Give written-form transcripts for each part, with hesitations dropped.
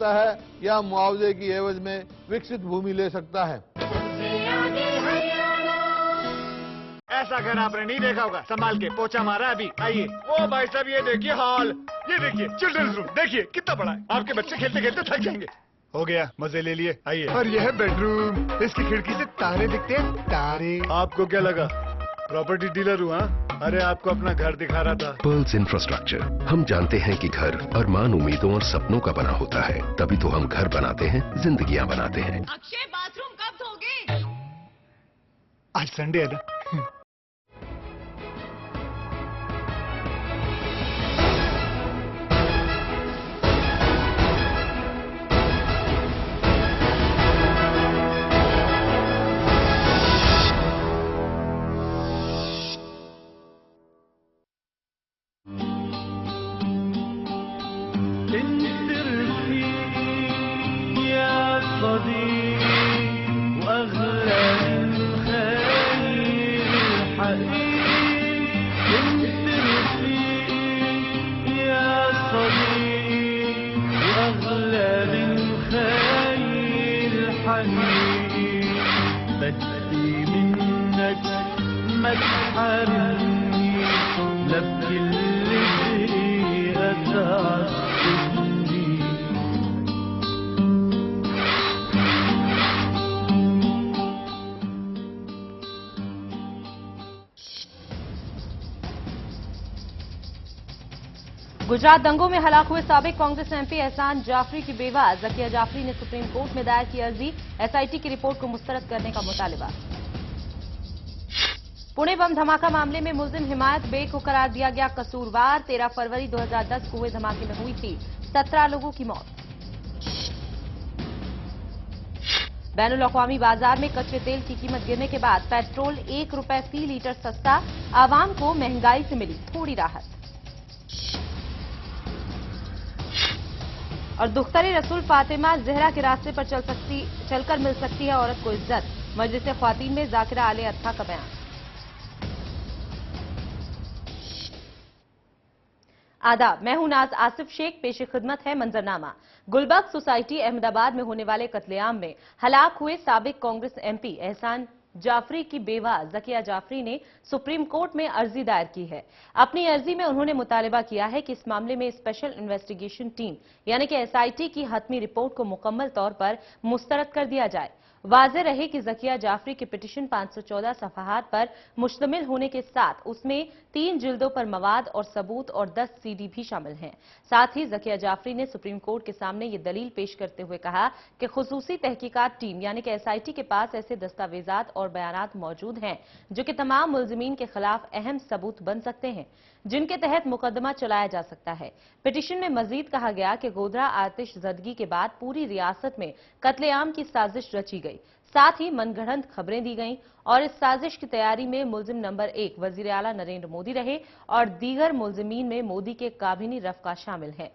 सकता है या मुआवजे की एवज में विकसित भूमि ले सकता है। ऐसा घर आपने नहीं देखा होगा, संभाल के पोछा मारा अभी। आइए, वो भाई साहब ये देखिए हॉल, ये देखिए चिल्ड्रंस रूम, देखिए कितना बड़ा है। आपके बच्चे खेलते खेलते थक जाएंगे। हो गया, मजे ले लिए। आइए। और यह है बेडरूम, इसकी खिड़की से तारे दिखते हैं, तारे। आपको क्या लगा प्रॉपर्टी डीलर हूँ? अरे आपको अपना घर दिखा रहा था। Pearls infrastructure. हम जानते हैं कि घर अरमान, उम्मीदों और सपनों का बना होता है, तभी तो हम घर बनाते हैं, जिंदगियां बनाते हैं। अक्षय, बाथरूम कब धोगे? आज संडे है ना। गुजरात दंगों में हलाक हुए साबिक कांग्रेस एमपी एहसान जाफरी की बेवा जकिया जाफरी ने सुप्रीम कोर्ट में दायर की अर्जी, एसआईटी की रिपोर्ट को मुस्तरद करने का मुतालबा। पुणे बम धमाका मामले में मुलजिम हिमायत बेग को करार दिया गया कसूरवार। 13 फरवरी 2010 को हुए धमाके में हुई थी 17 लोगों की मौत। बैनुल अक़वामी बाजार में कच्चे तेल की कीमत गिरने के बाद पेट्रोल 1 रुपए फी लीटर सस्ता, आवाम को महंगाई से मिली थोड़ी राहत। और दुख्तर रसूल फातिमा जहरा के रास्ते पर चलकर मिल सकती है औरत को इज्जत। मजलिस ख्वातीन में जाकिरा आले अत्था का बयान। आदाब, मैं हूं नाज आसिफ शेख। पेश खिदमत है मंजरनामा। गुलबर्ग सोसाइटी अहमदाबाद में होने वाले कत्लेआम में हलाक हुए साबिक कांग्रेस एमपी एहसान जाफरी की बेवा जकिया जाफरी ने सुप्रीम कोर्ट में अर्जी दायर की है। अपनी अर्जी में उन्होंने मुतालबा किया है कि इस मामले में स्पेशल इन्वेस्टिगेशन टीम यानी कि एसआईटी की हतमी रिपोर्ट को मुकम्मल तौर पर मुस्तरद कर दिया जाए। वाज़ेह रहे कि जकिया जाफरी की पिटीशन 514 सफ़हात पर मुश्तमिल होने के साथ उसमें 3 जिल्दों पर मवाद और सबूत और 10 सीडी भी शामिल हैं। साथ ही जकिया जाफरी ने सुप्रीम कोर्ट के सामने ये दलील पेश करते हुए कहा कि खुसूसी तहकीकात टीम यानी कि एसआईटी के पास ऐसे दस्तावेजात और बयानात मौजूद हैं जो कि तमाम मुलजिमीन के खिलाफ अहम सबूत बन सकते हैं, जिनके तहत मुकदमा चलाया जा सकता है। पिटीशन में मजीद कहा गया कि गोधरा आतिश जदगी के बाद पूरी रियासत में कत्लेआम की साजिश रची गई, साथ ही मनगढ़ंत खबरें दी गईं और इस साजिश की तैयारी में मुलजिम नंबर 1 वजीर आला नरेंद्र मोदी रहे और दीगर मुलजिमीन में मोदी के काबिनी रफका शामिल हैं।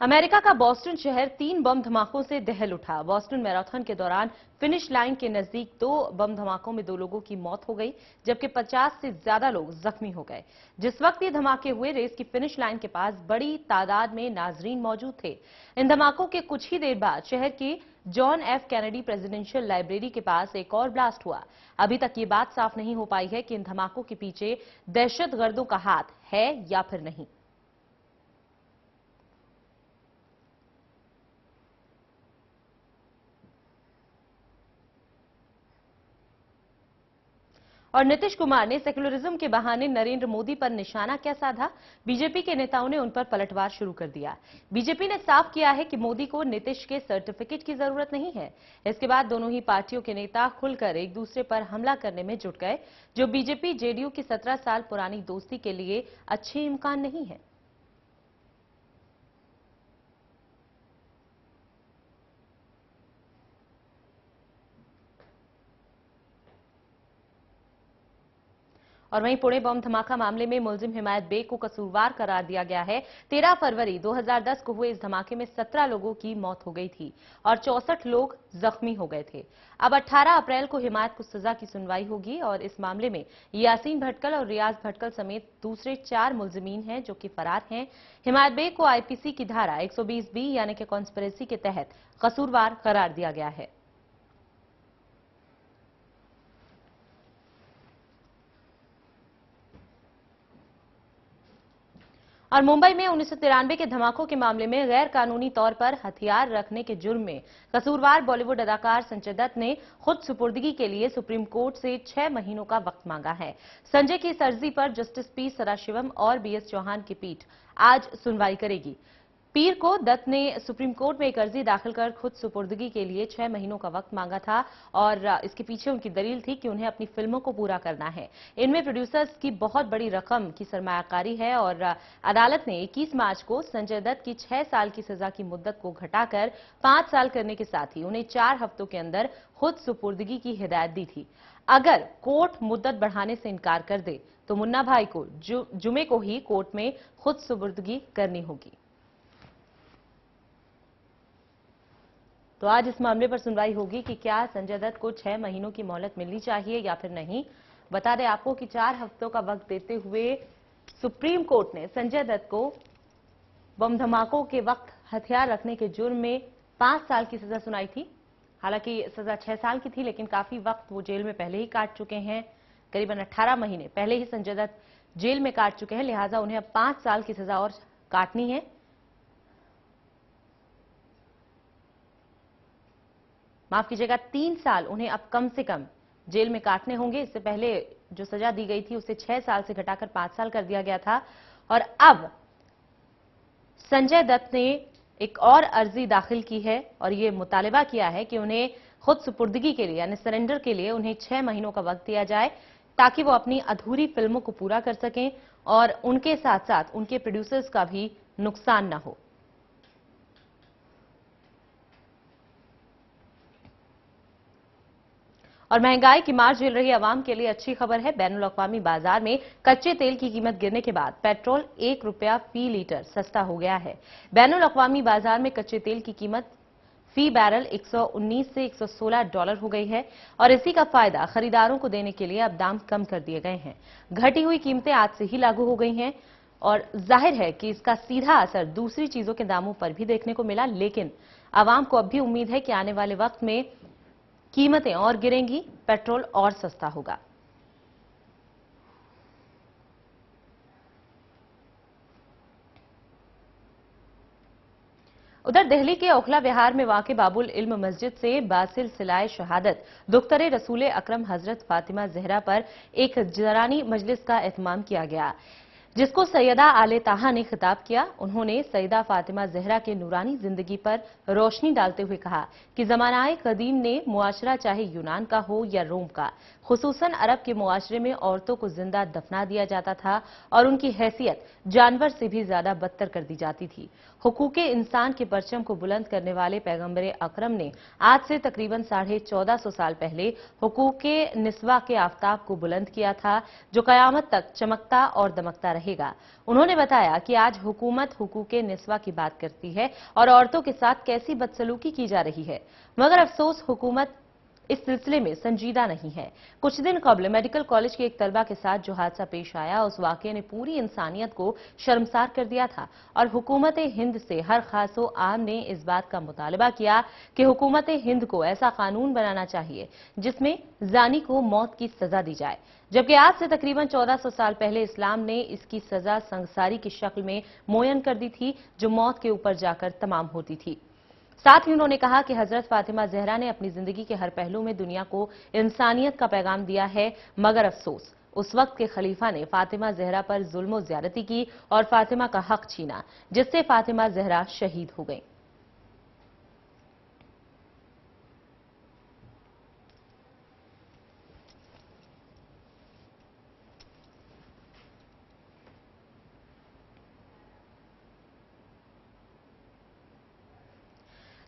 अमेरिका का बॉस्टन शहर 3 बम धमाकों से दहल उठा। बॉस्टन मैराथन के दौरान फिनिश लाइन के नजदीक 2 बम धमाकों में 2 लोगों की मौत हो गई, जबकि 50 से ज्यादा लोग जख्मी हो गए। जिस वक्त ये धमाके हुए, रेस की फिनिश लाइन के पास बड़ी तादाद में नाजरीन मौजूद थे। इन धमाकों के कुछ ही देर बाद शहर की John F Kennedy presidential library के पास एक और ब्लास्ट हुआ। अभी तक ये बात साफ नहीं हो पाई है कि इन धमाकों के पीछे दहशतगर्दों का हाथ है या फिर नहीं। और नीतीश कुमार ने सेक्युलरिज्म के बहाने नरेंद्र मोदी पर निशाना क्या साधा? बीजेपी के नेताओं ने उन पर पलटवार शुरू कर दिया। बीजेपी ने साफ किया है कि मोदी को नीतीश के सर्टिफिकेट की जरूरत नहीं है। इसके बाद दोनों ही पार्टियों के नेता खुलकर एक दूसरे पर हमला करने में जुट गए, जो बीजेपी जेडीयू की 17 साल पुरानी दोस्ती के लिए अच्छे इम्कान नहीं है। और वहीं पुणे बम धमाका मामले में मुलजिम हिमायत बेग को कसूरवार करार दिया गया है। 13 फरवरी 2010 को हुए इस धमाके में 17 लोगों की मौत हो गई थी और 64 लोग जख्मी हो गए थे। अब 18 अप्रैल को हिमायत को सजा की सुनवाई होगी और इस मामले में यासीन भटकल और रियाज भटकल समेत दूसरे 4 मुलजिमीन हैं जो कि फरार हैं। हिमायत बेग को आईपीसी की धारा 120B यानी कि कॉन्स्पिरेसी के तहत कसूरवार करार दिया गया है। और मुंबई में 1993 के धमाकों के मामले में गैर कानूनी तौर पर हथियार रखने के जुर्म में कसूरवार बॉलीवुड अदाकार संजय दत्त ने खुद सुपुर्दगी के लिए सुप्रीम कोर्ट से 6 महीनों का वक्त मांगा है। संजय की इस अर्जी पर जस्टिस पी सदाशिवम और बीएस चौहान की पीठ आज सुनवाई करेगी। पीर को दत्त ने सुप्रीम कोर्ट में एक अर्जी दाखिल कर खुद सुपुर्दगी के लिए 6 महीनों का वक्त मांगा था और इसके पीछे उनकी दलील थी कि उन्हें अपनी फिल्मों को पूरा करना है। इनमें प्रोड्यूसर्स की बहुत बड़ी रकम की सरमायाकारी है और अदालत ने 21 मार्च को संजय दत्त की 6 साल की सजा की मुद्दत को घटाकर 5 साल करने के साथ ही उन्हें 4 हफ्तों के अंदर खुद सुपुर्दगी की हिदायत दी थी। अगर कोर्ट मुद्दत बढ़ाने से इनकार कर दे तो मुन्ना भाई को जुमे को ही कोर्ट में खुद सुपुर्दगी करनी होगी। तो आज इस मामले पर सुनवाई होगी कि क्या संजय दत्त को 6 महीनों की मोहलत मिलनी चाहिए या फिर नहीं। बता दें आपको कि 4 हफ्तों का वक्त देते हुए सुप्रीम कोर्ट ने संजय दत्त को बम धमाकों के वक्त हथियार रखने के जुर्म में 5 साल की सजा सुनाई थी। हालांकि सजा 6 साल की थी, लेकिन काफी वक्त वो जेल में पहले ही काट चुके हैं। करीबन 18 महीने पहले ही संजय दत्त जेल में काट चुके हैं, लिहाजा उन्हें अब 5 साल की सजा और काटनी है। माफ कीजिएगा, 3 साल उन्हें अब कम से कम जेल में काटने होंगे। इससे पहले जो सजा दी गई थी उसे 6 साल से घटाकर 5 साल कर दिया गया था और अब संजय दत्त ने एक और अर्जी दाखिल की है और ये मुतालबा किया है कि उन्हें खुद सुपुर्दगी के लिए यानी सरेंडर के लिए उन्हें 6 महीनों का वक्त दिया जाए ताकि वो अपनी अधूरी फिल्मों को पूरा कर सकें और उनके साथ साथ उनके प्रोड्यूसर्स का भी नुकसान न हो। और महंगाई की मार झेल रही आवाम के लिए अच्छी खबर है। बैनुल अक़वामी बाजार में कच्चे तेल की कीमत गिरने के बाद पेट्रोल 1 रुपया फी लीटर सस्ता हो गया है। बैनुल अक़वामी बाजार में कच्चे तेल की कीमत फी बैरल 119 से $116 हो गई है और इसी का फायदा खरीदारों को देने के लिए अब दाम कम कर दिए गए हैं। घटी हुई कीमतें आज से ही लागू हो गई हैं और जाहिर है कि इसका सीधा असर दूसरी चीजों के दामों पर भी देखने को मिला, लेकिन आवाम को अब भी उम्मीद है कि आने वाले वक्त में कीमतें और गिरेंगी, पेट्रोल और सस्ता होगा। उधर दिल्ली के ओखला विहार में वाक़ बाबुल इल्म मस्जिद से बासिल सिलाए शहादत दुख्तरे रसूल अकरम हजरत फातिमा ज़हरा पर एक जरानी मजलिस का एहतमाम किया गया, जिसको सैयदा आले ताहा ने खिताब किया। उन्होंने सैयदा फातिमा ज़हरा के नूरानी जिंदगी पर रोशनी डालते हुए कहा कि ज़मानाए कदीम ने मुआशरा चाहे यूनान का हो या रोम का, खुसूसन अरब के मुआशरे में औरतों को जिंदा दफना दिया जाता था और उनकी हैसियत जानवर से भी ज्यादा बदतर कर दी जाती थी। हुकूके इंसान के परचम को बुलंद करने वाले पैगंबर अकरम ने आज से तकरीबन 1450 साल पहले हुकूके निस्वा के आफ्ताब को बुलंद किया था, जो कयामत तक चमकता और दमकता रहेगा। उन्होंने बताया कि आज हुकूमत हुकूके निस्वा की बात करती है और औरतों के साथ कैसी बदसलूकी की जा रही है, मगर अफसोस हुकूमत इस सिलसिले में संजीदा नहीं है। कुछ दिन कबल मेडिकल कॉलेज के एक तलबा के साथ जो हादसा पेश आया, उस वाकये ने पूरी इंसानियत को शर्मसार कर दिया था और हुकूमत हिंद से हर खासो आम ने इस बात का मुतालबा किया कि हुकूमत हिंद को ऐसा कानून बनाना चाहिए जिसमें जानी को मौत की सजा दी जाए, जबकि आज से तकरीबन 1400 साल पहले इस्लाम ने इसकी सजा संसारी की शक्ल में मुयन कर दी थी, जो मौत के ऊपर जाकर तमाम होती थी। साथ ही उन्होंने कहा कि हजरत फातिमा ज़हरा ने अपनी जिंदगी के हर पहलू में दुनिया को इंसानियत का पैगाम दिया है, मगर अफसोस उस वक्त के खलीफा ने फातिमा ज़हरा पर जुल्म और ज्यादती की और फातिमा का हक छीना, जिससे फातिमा ज़हरा शहीद हो गई।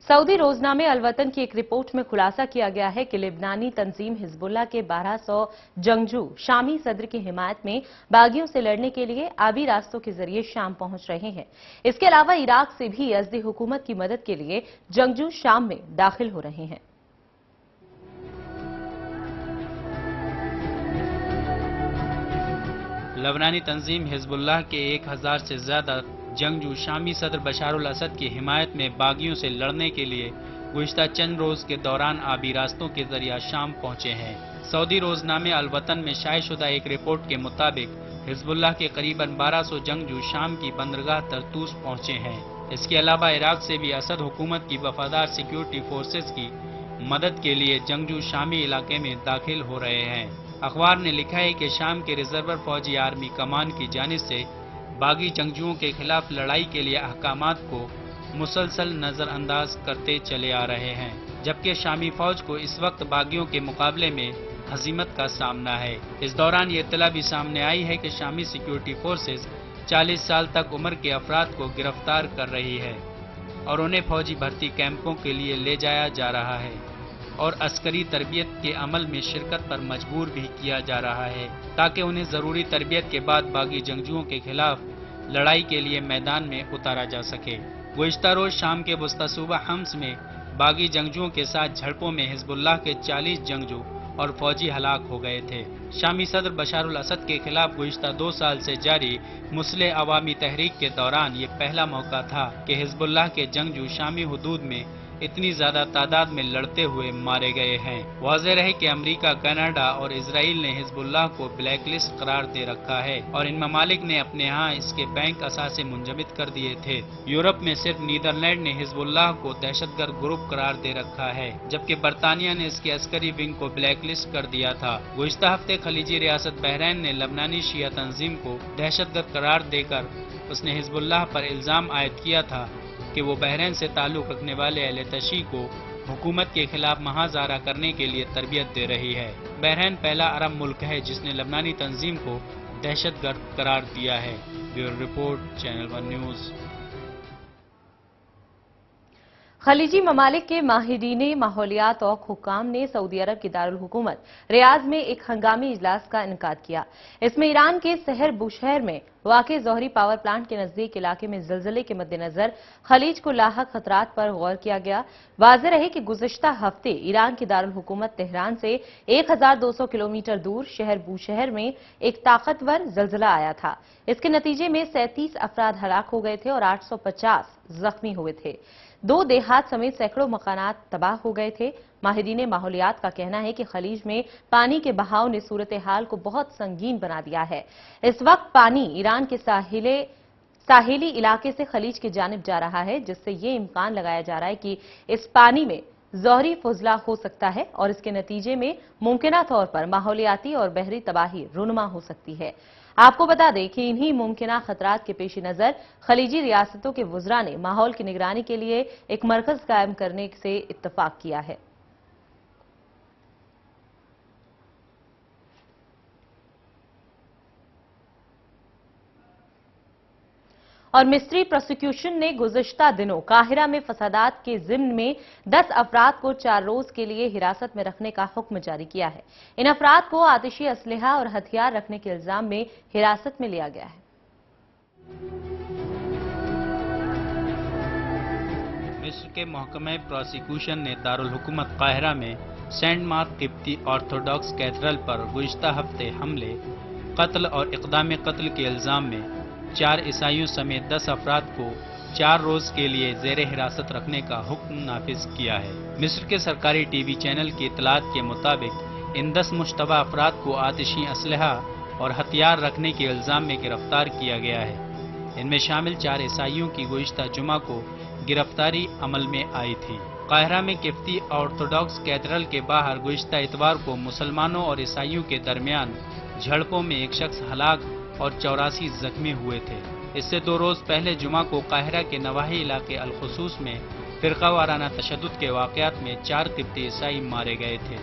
सऊदी रोजनामे अलवतन की एक रिपोर्ट में खुलासा किया गया है कि लिबनानी तंजीम हिजबुल्लाह के 1200 जंगजू शामी सदर की हिमायत में बागियों से लड़ने के लिए आबी रास्तों के जरिए शाम पहुंच रहे हैं। इसके अलावा इराक से भी यज़दी हुकूमत की मदद के लिए जंगजू शाम में दाखिल हो रहे हैं। लबनानी तंजीम हिजबुल्लाह के 1000 से ज्यादा जंगजू शामी सदर बशारुल असद की हिमायत में बागियों से लड़ने के लिए गुज़िश्ता चंद रोज के दौरान आबी रास्तों के जरिए शाम पहुंचे हैं। सऊदी रोजनामे अलवतन में शाये शुदा एक रिपोर्ट के मुताबिक हिजबुल्लाह के करीबन 1200 जंगजू शाम की बंदरगाह तरतूस पहुंचे हैं। इसके अलावा इराक से भी असद हुकूमत की वफादार सिक्योरिटी फोर्सेस की मदद के लिए जंगजू शामी इलाके में दाखिल हो रहे हैं। अखबार ने लिखा है कि शाम के रिजर्वर फौजी आर्मी कमान की जानिब से बागी जंगजुओं के खिलाफ लड़ाई के लिए अहकामात को मुसलसल नजरअंदाज करते चले आ रहे हैं, जबकि शामी फौज को इस वक्त बागियों के मुकाबले में हजीमत का सामना है। इस दौरान ये इत्तला भी सामने आई है कि शामी सिक्योरिटी फोर्सेस 40 साल तक उम्र के अफराद को गिरफ्तार कर रही है और उन्हें फौजी भर्ती कैंपों के लिए ले जाया जा रहा है और अस्करी तरबियत के अमल में शिरकत पर मजबूर भी किया जा रहा है ताकि उन्हें जरूरी तरबियत के बाद बागी जंगजुओं के खिलाफ लड़ाई के लिए मैदान में उतारा जा सके। गुज़िश्ता रोज शाम के वस्ता सूबा हम्स में बागी जंगजुओं के साथ झड़पों में हिजबुल्लाह के 40 जंगजू और फौजी हलाक हो गए थे। शामी सदर बशारुल असद के खिलाफ गुज़िश्ता 2 साल से जारी मुस्लिह अवामी तहरीक के दौरान ये पहला मौका था कि हिजबुल्लाह के जंगजू शामी हुदूद में इतनी ज्यादा तादाद में लड़ते हुए मारे गए हैं। वाज़ेह रहे कि अमेरिका, कनाडा और इजराइल ने हिजबुल्लाह को ब्लैक लिस्ट करार दे रखा है और इन ममालिक ने अपने यहाँ इसके बैंक असासे मुंजमद कर दिए थे। यूरोप में सिर्फ नीदरलैंड ने हिजबुल्लाह को दहशतगर्द ग्रुप करार दे रखा है, जबकि बरतानिया ने इसके अस्करी विंग को ब्लैक लिस्ट कर दिया था। गुज़िश्ता हफ्ते खलीजी रियासत बहरैन ने लबनानी शिया तंजीम को दहशतगर्द करार देकर उसने हिजबुल्लाह पर इल्जाम आयद किया था कि वो बहरैन से ताल्लुक रखने वाले अहले तशी को हुकूमत के खिलाफ महाजारा करने के लिए तरबियत दे रही है। बहरैन पहला अरब मुल्क है जिसने लबनानी तंजीम को दहशतगर्द करार दिया है। Bureau report, channel 1 news. खलीजी ममालिक के माहिरीन माहौलियात और हुक्काम ने सऊदी अरब की दारुल हुकूमत रियाद में एक हंगामी इजलास का इनेकाद किया। इसमें ईरान के शहर बुशहर में वाक़े ज़ोहरी पावर प्लांट के नजदीक इलाके में ज़िलज़ले के मद्देनजर खलीज को लाहक खतरात पर गौर किया गया। वाज़ेह रहे कि गुज़िश्ता हफ्ते ईरान की दारुल हुकूमत तेहरान से 1200 किलोमीटर दूर शहर बुशहर में एक ताकतवर ज़िलज़ला आया था। इसके नतीजे में 37 अफराद हलाक हो गए थे और 850 जख्मी हुए थे। 2 देहात समेत सैकड़ों मकानात तबाह हो गए थे। माहिरीन माहौलियात का कहना है कि खलीज में पानी के बहाव ने सूरत हाल को बहुत संगीन बना दिया है। इस वक्त पानी ईरान के साहिली इलाके से खलीज की जानिब जा रहा है, जिससे ये इम्कान लगाया जा रहा है कि इस पानी में ज़ोहरी फुजला हो सकता है और इसके नतीजे में मुमकिना तौर पर माहौलियाती और बहरी तबाही रुनमा हो सकती है। आपको बता दें कि इन्हीं मुमकिना खतरात के पेश नजर खलीजी रियासतों के वुज़रा ने माहौल की निगरानी के लिए एक मरकज कायम करने से इत्तफाक किया है। और मिस्री प्रोसिक्यूशन ने गुज़िश्ता दिनों काहिरा में फसादात के ज़िम्न में 10 अफराद को 4 रोज के लिए हिरासत में रखने का हुक्म जारी किया है। इन अफराद को आतिशी असलहा और हथियार रखने के इल्जाम में हिरासत में लिया गया है। मिस्र के महकमे प्रोसिक्यूशन ने दारुल हुकूमत काहिरा में सेंट मार्क किप्ती ऑर्थोडॉक्स कैथेड्रल पर गुज़िश्ता हफ्ते हमले, कत्ल और इक़दाम कत्ल के इल्जाम में 4 ईसाइयों समेत 10 अफराद को 4 रोज के लिए ज़ेर हिरासत रखने का हुक्म नाफिज किया है। मिस्र के सरकारी टीवी चैनल की इतलात के मुताबिक इन 10 मुश्तबा अफराद को आतिशी असलहा और हथियार रखने के इल्जाम में गिरफ्तार किया गया है। इनमें शामिल 4 ईसाइयों की गुज़िश्ता जुमा को गिरफ्तारी अमल में आई थी। काहिरा में किफ्ती ऑर्थोडॉक्स कैथेड्रल के बाहर गुज़िश्ता इतवार को मुसलमानों और ईसाइयों के दरमियान झड़पों में एक शख्स हलाक और 84 जख्मी हुए थे। इससे 2 रोज पहले जुमा को काहिरा के नवाही इलाके अल-खुसूस में फिरकावाराना तशद्दुद के वाक़यात में 4 किप्ती ईसाई मारे गए थे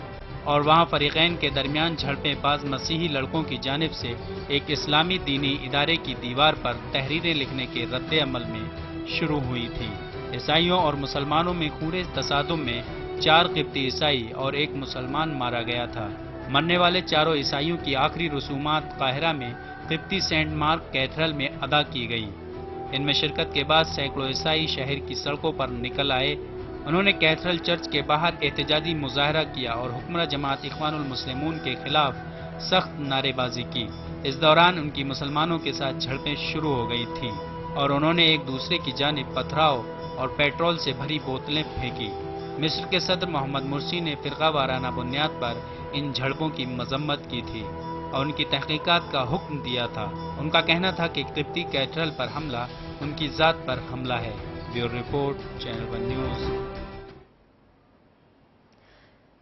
और वहां फरीक़ैन के दरमियान झड़पें बाज़ मसीही लड़कों की जानिब से एक इस्लामी दीनी इदारे की दीवार पर तहरीरें लिखने के रद्द अमल में शुरू हुई थी। ईसाइयों और मुसलमानों में खूने तसादुम में 4 किब्ती ईसाई और 1 मुसलमान मारा गया था। मरने वाले चारों ईसाइयों की आखिरी रसूमात काहिरा में 50 सेंट मार्क कैथेड्रल में अदा की गई। इनमें शिरकत के बाद सैकड़ों ईसाई शहर की सड़कों पर निकल आए। उन्होंने कैथेड्रल चर्च के बाहर एहतजाजी मुजाहरा किया और हुक्मरान जमात इख्वानुल मुस्लिमून के खिलाफ सख्त नारेबाजी की। इस दौरान उनकी मुसलमानों के साथ झड़पें शुरू हो गई थी और उन्होंने एक दूसरे की जानिब पथराव और पेट्रोल से भरी बोतलें फेंकी। मिस्र के सदर मोहम्मद मुर्सी ने फिरका वाराना बुनियाद पर इन झड़पों की मजम्मत की थी और उनकी तहकीकात का हुक्म दिया था। उनका कहना था कि किब्ती कैथेड्रल पर हमला उनकी जात पर हमला है। Bureau report, channel 1 news.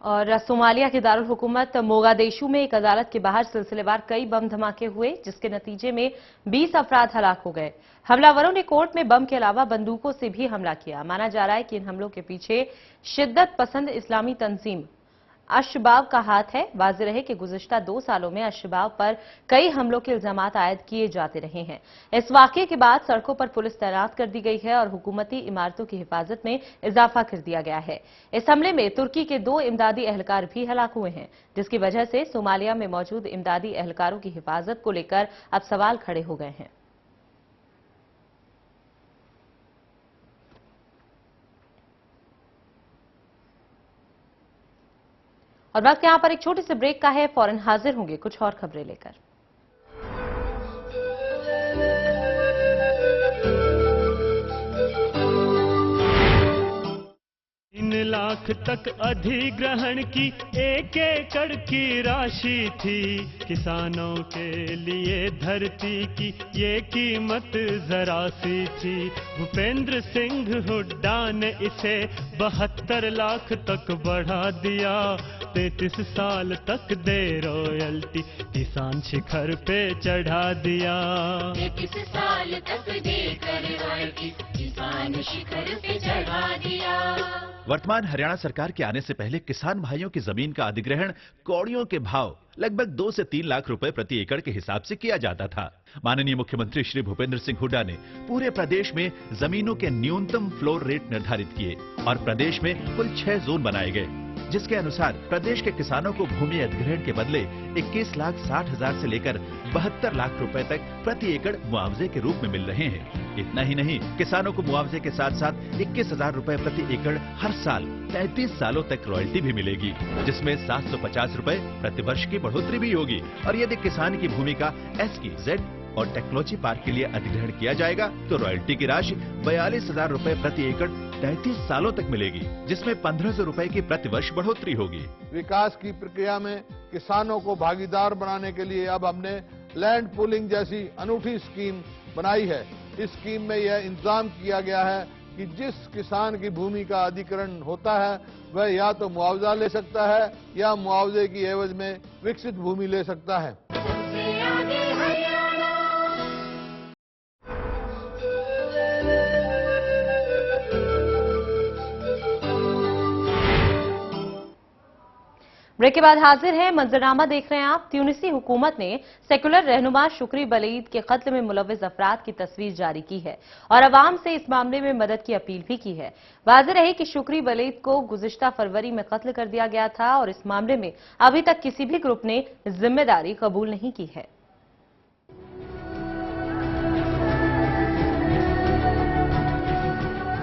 और सोमालिया की दारुल हुकूमत मोगादिशु में एक अदालत के बाहर सिलसिलेवार कई बम धमाके हुए, जिसके नतीजे में 20 अफराद हलाक हो गए। हमलावरों ने कोर्ट में बम के अलावा बंदूकों से भी हमला किया। माना जा रहा है कि इन हमलों के पीछे शिद्दत पसंद इस्लामी तंजीम अशबाब का हाथ है। वाज़ेह रहे कि गुज़िश्ता 2 सालों में अशबाब पर कई हमलों के इल्जामात आयद किए जाते रहे हैं। इस वाक़े के बाद सड़कों पर पुलिस तैनात कर दी गई है और हुकूमती इमारतों की हिफाजत में इजाफा कर दिया गया है। इस हमले में तुर्की के 2 इमदादी एहलकार भी हलाक हुए हैं, जिसकी वजह से सोमालिया में मौजूद इमदादी एहलकारों की हिफाजत को लेकर अब सवाल खड़े हो गए हैं। और वक्त यहां पर एक छोटे से ब्रेक का है। फौरन हाजिर होंगे कुछ और खबरें लेकर। 3 लाख तक अधिग्रहण की 1 एकड़ की राशि थी। किसानों के लिए धरती की ये कीमत जरा सी थी। भूपेंद्र सिंह हुड्डा ने इसे 72 लाख तक बढ़ा दिया। 33 साल तक दे रॉयल्टी, किसान शिखर पे चढ़ा दिया। 33 साल तक देकर रॉयल्टी, किसान शिखर पे चढ़ा दिया। वर्तमान हरियाणा सरकार के आने से पहले किसान भाइयों की जमीन का अधिग्रहण कौड़ियों के भाव लगभग 2 से 3 लाख रुपए प्रति एकड़ के हिसाब से किया जाता था। माननीय मुख्यमंत्री श्री भूपेंद्र सिंह हुड्डा ने पूरे प्रदेश में जमीनों के न्यूनतम फ्लोर रेट निर्धारित किए और प्रदेश में कुल 6 जोन बनाए गए, जिसके अनुसार प्रदेश के किसानों को भूमि अधिग्रहण के बदले 21,60,000 से लेकर 72 लाख रुपए तक प्रति एकड़ मुआवजे के रूप में मिल रहे हैं। इतना ही नहीं, किसानों को मुआवजे के साथ साथ 21,000 रुपए प्रति एकड़ हर साल 33 सालों तक रॉयल्टी भी मिलेगी, जिसमें 750 रुपए प्रति वर्ष की बढ़ोतरी भी होगी। और यदि किसान की भूमि का एसकी, जेड और टेक्नोलॉजी पार्क के लिए अधिग्रहण किया जाएगा तो रॉयल्टी की राशि 42,000 रुपए प्रति एकड़ 33 सालों तक मिलेगी, जिसमें 1,500 रुपए की प्रति वर्ष बढ़ोतरी होगी। विकास की प्रक्रिया में किसानों को भागीदार बनाने के लिए अब हमने लैंड पूलिंग जैसी अनूठी स्कीम बनाई है। इस स्कीम में यह इंतजाम किया गया है कि जिस किसान की भूमि का अधिग्रहण होता है वह या तो मुआवजा ले सकता है या मुआवजे की एवज में विकसित भूमि ले सकता है। ब्रेक के बाद हाजिर है, मंजरनामा देख रहे हैं आप। ट्यूनिसी हुकूमत ने सेकुलर रहनुमा शुक्री बलीद के कत्ल में मुलव्विस अफराद की तस्वीर जारी की है और अवाम से इस मामले में मदद की अपील भी की है। वाज़ेह रहे कि शुक्री बलीद को गुज़िश्ता फरवरी में कत्ल कर दिया गया था और इस मामले में अभी तक किसी भी ग्रुप ने जिम्मेदारी कबूल नहीं की है।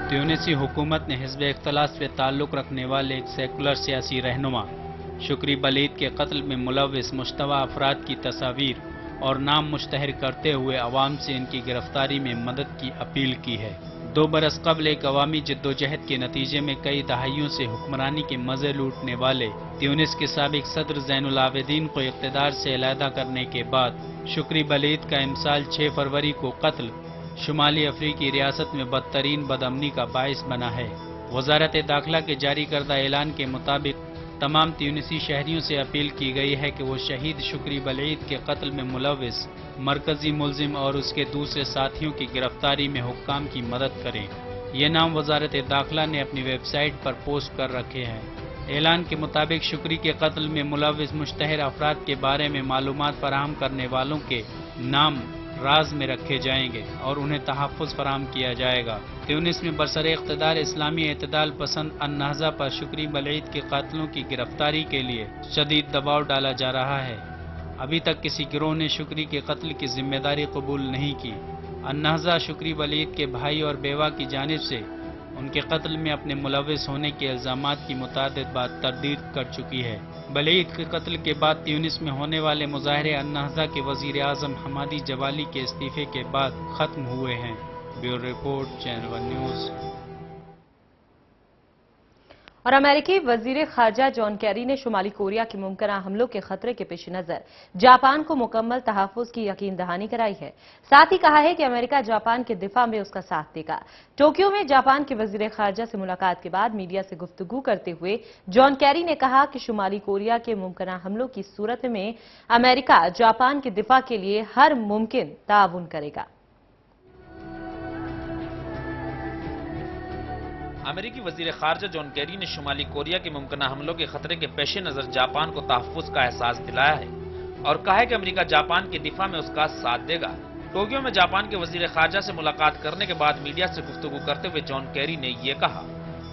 ट्यूनिसी हुकूमत ने हिज़्ब इख्तिलाफ से ताल्लुक रखने वाले एक सेकुलर सियासी रहनुमा शुक्री बलीद के कत्ल में मुलव्विस मुश्तबा अफराद की तस्वीर और नाम मुश्तहर करते हुए अवाम से इनकी गिरफ्तारी में मदद की अपील की है। 2 बरस कबल एक अवामी जद्दोजहद के नतीजे में कई दहाइयों से हुक्मरानी के मजे लूटने वाले ट्यूनिस के साबिक सदर ज़ैनुल आबिदीन को इक़्तिदार से अलहदा करने के बाद शुक्री बलीद का इमसाल 6 फरवरी को कत्ल शुमाली अफ्रीकी रियासत में बदतरीन बदअमनी का बाइस बना है। वजारत दाखिला के जारी करदा ऐलान के मुताबिक तमाम ट्यूनिसी शहरियों से अपील की गई है कि वो शहीद शुक्री बलीद के कत्ल में मुलव्विस मरकजी मुलजिम और उसके दूसरे साथियों की गिरफ्तारी में हुक्काम की मदद करें। ये नाम वजारत दाखिला ने अपनी वेबसाइट पर पोस्ट कर रखे हैं। ऐलान के मुताबिक शुक्री के कत्ल में मुलव्विस मुश्तहर अफराद के बारे में मालूमात फराहम करने वालों के नाम राज में रखे जाएंगे और उन्हें तहफ़्फ़ुज़ फराहम किया जाएगा। ट्यूनिस में बरसरे इक़्तिदार इस्लामी एतदाल पसंद अन-नहज़ा पर शुक्री बलईद के कातिलों की गिरफ्तारी के लिए शदीद दबाव डाला जा रहा है। अभी तक किसी गिरोह ने शुक्री के कत्ल की जिम्मेदारी कबूल नहीं की। अन-नहज़ा शुक्री बलईद के भाई और बेवा की जानिब से उनके कत्ल में अपने मुलव्विस होने के इल्ज़ामात की मुतअद्दिद बार तरदीद कर चुकी है। बलईद के कत्ल के बाद ट्यूनिस में होने वाले मुज़ाहरे अन-नहज़ा के वज़ीर आज़म हमादी जवाली के इस्तीफ़े के बाद ख़त्म हुए हैं। Bureau report, channel one news. और अमेरिकी वजीर खारजा जॉन कैरी ने शुमाली कोरिया के मुमकिन हमलों के खतरे के पेश नजर जापान को मुकम्मल तहफ़्फ़ुज़ की यकीन दहानी कराई है। साथ ही कहा है कि अमेरिका जापान के दिफा में उसका साथ देगा। टोक्यो में जापान के वजीर खारजा से मुलाकात के बाद मीडिया से गुफ्तगू करते हुए जॉन कैरी ने कहा कि शुमाली कोरिया के मुमकिन हमलों की सूरत में अमेरिका जापान के दिफा के लिए हर मुमकिन ताउन करेगा। अमेरिकी वजीर खारजा जॉन कैरी ने शुमाली कोरिया के मुमकिन हमलों के खतरे के पेश नजर जापान को तहफ़्फ़ुज़ का एहसास दिलाया है और कहा है कि अमेरिका जापान के दिफा में उसका साथ देगा। टोक्यो में जापान के वजीर खारजा से मुलाकात करने के बाद मीडिया से गुफ्तगू करते हुए जॉन कैरी ने ये कहा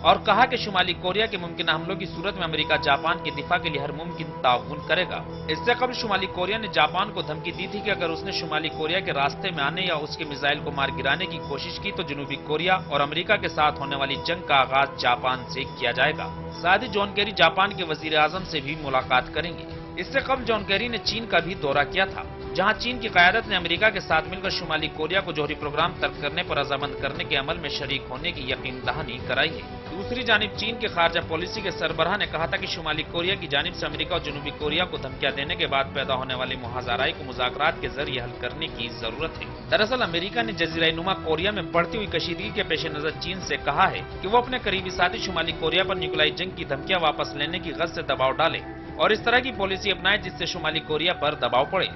और कहा कि शुमाली कोरिया के मुमकिन हमलों की सूरत में अमेरिका जापान के दिफा के लिए हर मुमकिन ताउन करेगा। इससे कबल शुमाली कोरिया ने जापान को धमकी दी थी कि अगर उसने शुमाली कोरिया के रास्ते में आने या उसके मिसाइल को मार गिराने की कोशिश की तो जनूबी कोरिया और अमेरिका के साथ होने वाली जंग का आगाज जापान से किया जाएगा। साथ ही जॉन कैरी जापान के वजीर आजम से भी मुलाकात करेंगे। इससे कबल जॉन कैरी ने चीन का भी दौरा किया था, जहां चीन की क़यादत ने अमेरिका के साथ मिलकर शुमाली कोरिया को जौहरी प्रोग्राम तर्क करने पर रजामंद करने के अमल में शरीक होने की यकीन दहानी कराई है। दूसरी जानिब चीन के खारजा पॉलिसी के सरबराह ने कहा था कि शुमाली कोरिया की जानिब से अमेरिका और जनूबी कोरिया को धमकियां देने के बाद पैदा होने वाली मुहाज़राई को मुज़ाकरात के जरिए हल करने की जरूरत है। दरअसल अमेरिका ने जज़ीरा नुमा कोरिया में बढ़ती हुई कशीदगी के पेश नजर चीन से कहा है कि वो अपने करीबी साथी शुमाली कोरिया पर न्यूक्लियाई जंग की धमकियां वापस लेने की गज़ से दबाव डाले और इस तरह की पॉलिसी अपनाए जिससे शुमाली कोरिया पर दबाव पड़े।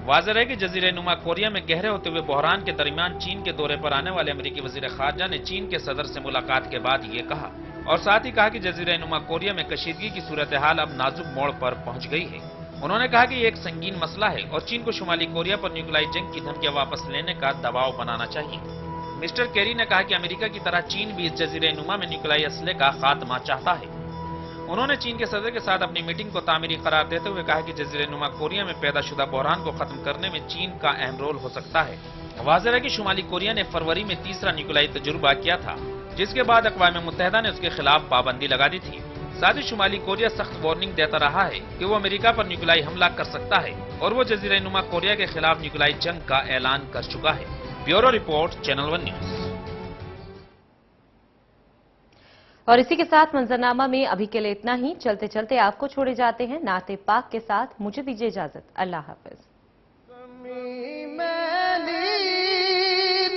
वाज़ेह है कि जज़ीरा नुमा कोरिया में गहरे होते हुए बहरान के दरमियान चीन के दौरे पर आने वाले अमेरिकी वज़ीर खारजा ने चीन के सदर से मुलाकात के बाद ये कहा और साथ ही कहा कि जज़ीरा नुमा कोरिया में कशीदगी की सूरत हाल अब नाजुक मोड़ पर पहुंच गई है। उन्होंने कहा कि ये एक संगीन मसला है और चीन को शुमाली कोरिया पर न्यूक्लियाई जंग की धमकियां वापस लेने का दबाव बनाना चाहिए। मिस्टर कैरी ने कहा कि अमेरिका की तरह चीन भी इस जज़ीरा नुमा में न्यूक्लियाई असले का खात्मा चाहता है। उन्होंने चीन के सदर के साथ अपनी मीटिंग को तामीरी करार देते हुए कहा कि जज़ीरा नुमा कोरिया में पैदाशुदा बहरान को खत्म करने में चीन का अहम रोल हो सकता है। वाज़ेह है कि शुमाली कोरिया ने फरवरी में तीसरा न्यूक्लियाई तजुर्बा किया था, जिसके बाद अक़वाम मुत्तहिदा ने उसके खिलाफ पाबंदी लगा दी थी। साथ ही शुमाली कोरिया सख्त वार्निंग देता रहा है कि वो अमेरिका पर न्यूक्लियाई हमला कर सकता है और वो जज़ीरा नुमा कोरिया के खिलाफ न्यूक्लियाई जंग का ऐलान कर चुका है। Bureau report, channel one news. और इसी के साथ मंजरनामा में अभी के लिए इतना ही। चलते चलते आपको छोड़े जाते हैं नाते पाक के साथ। मुझे दीजिए इजाजत। अल्लाह हाफिज।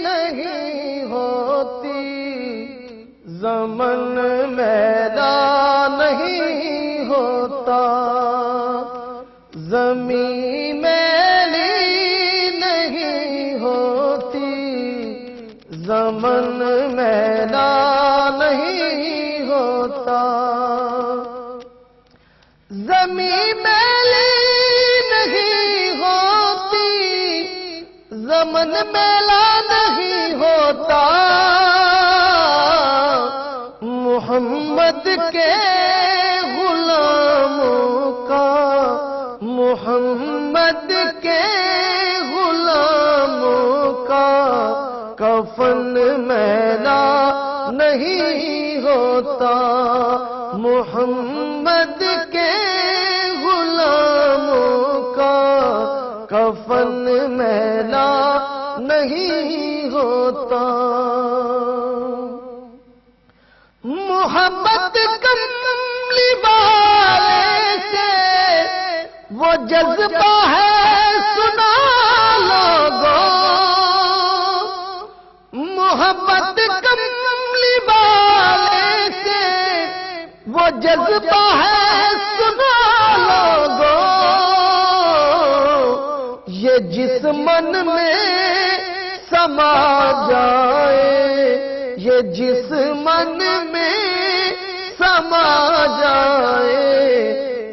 नहीं होती ज़मन मैदान नहीं होता, ज़मीं मैली नहीं होती, ज़मन मैदान नहीं होता, ज़मीं मैली नहीं होती, ज़मन मैला नहीं होता, मोहम्मद के गुलामों का, मोहम्मद के गुलामों का कफन मैला नहीं होता, मोहम्मद के गुलामों का कफन मैला नहीं होता। मोहब्बत कमली वाले से वो जज्बा है सुना लोगों, मोहब्बत कमली वाले से वो जज्बा है सुना लोगों, ये जिस मन में समा जाए, ये जिस मन में समा जाए,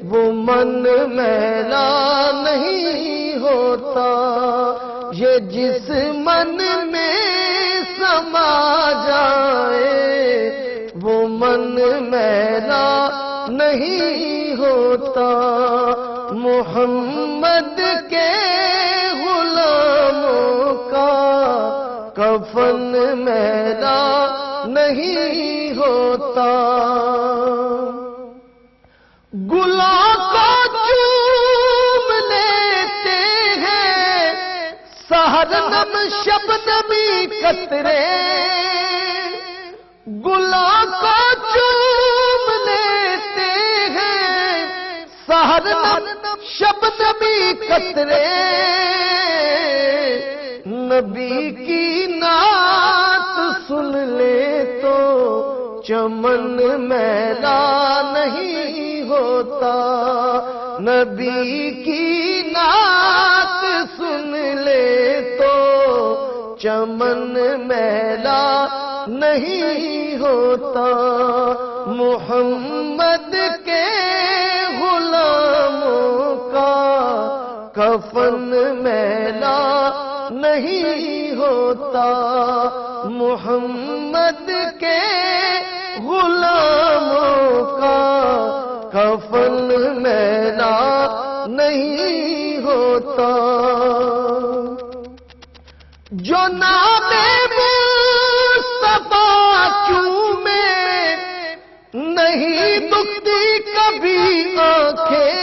वो मन मैला नहीं होता, یہ جس من میں سما جائے وہ من میلا نہیں ہوتا. محمد کے غلاموں کا کفن میلا نہیں ہوتا. گلوں کو چوم لیتے ہیں سحر نم شبنمی قطرے. گلوں کو چوم لیتے ہیں سحر نم شبنمی قطرے. نبی کی نعت سن لے تو چمن میلا نہیں ہوتا. نبی کی نعت سن لے تو چمن میلا نہیں ہوتا. محمد کے غلاموں کا کفن میلا نہیں ہوتا. محمد کے غلاموں کا کفن میلا نہیں ہوتا. جو نام مصطفیٰ چومے نہیں دکھتی کبھی آنکھیں.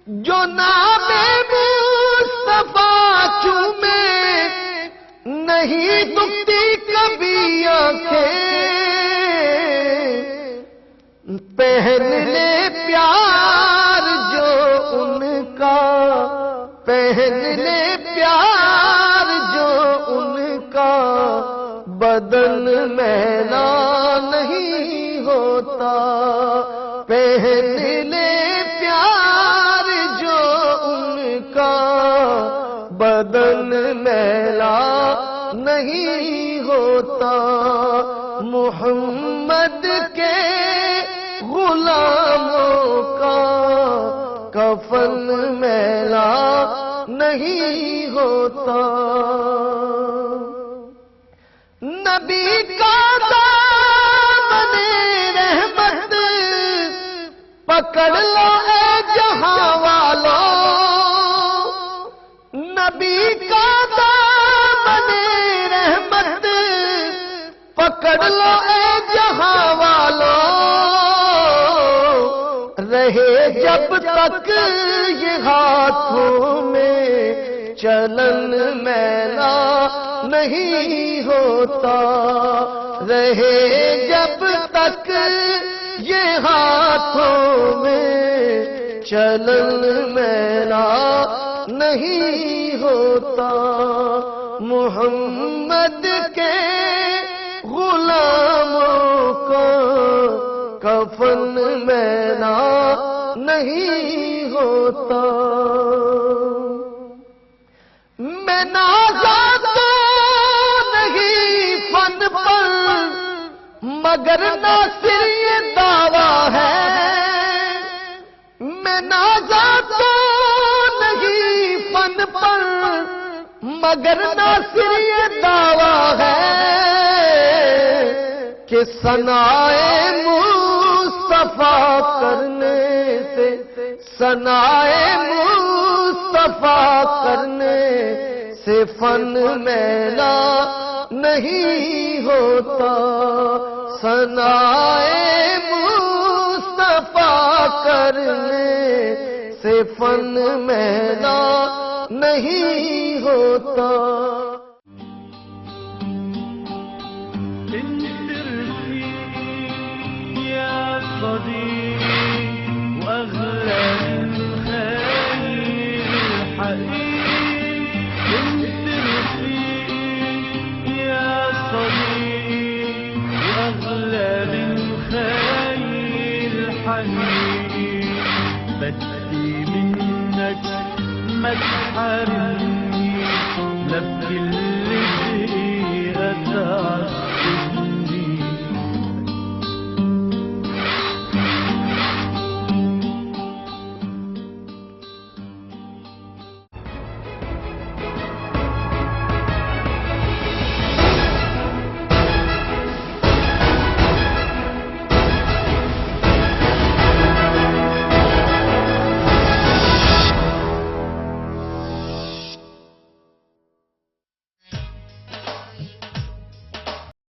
جو نام مصطفیٰ چومے نہیں دکھتی کبھی آنکھیں. پہن لے پیار جو ان کا پہن لے پیار جو ان کا بدن میلا نہیں ہوتا. پہن لے پیار جو ان کا بدن میلا نہیں ہوتا. محمد کے غلاموں کا کفن میلا نہیں ہوتا. نبی کا دامن رحمت پکڑ لو اے جہاں والوں. نبی کا دامن رحمت پکڑ لو اے جہاں والوں. رہے جب تک یہ ہاتھوں میں چلن میلا نہیں ہوتا. رہے جب تک یہ ہاتھوں میں چلن میلا نہیں ہوتا. محمد کے غلاموں کا کفن میلا نہیں ہوتا. میں نازا تو نہیں فن پر مگر ناصر یہ دعویٰ ہے. میں نازا تو نہیں فن پر مگر ناصر یہ دعویٰ ہے کہ ثنائے مصطفیٰ کرنے سے ثنائے مصطفیٰ کرنے سے فن میلا نہیں ہوتا. ثنائے مصطفیٰ کرنے سے فن میلا نہیں ہوتا. بدي منك ما تحرمني لا بكل شيء أتعب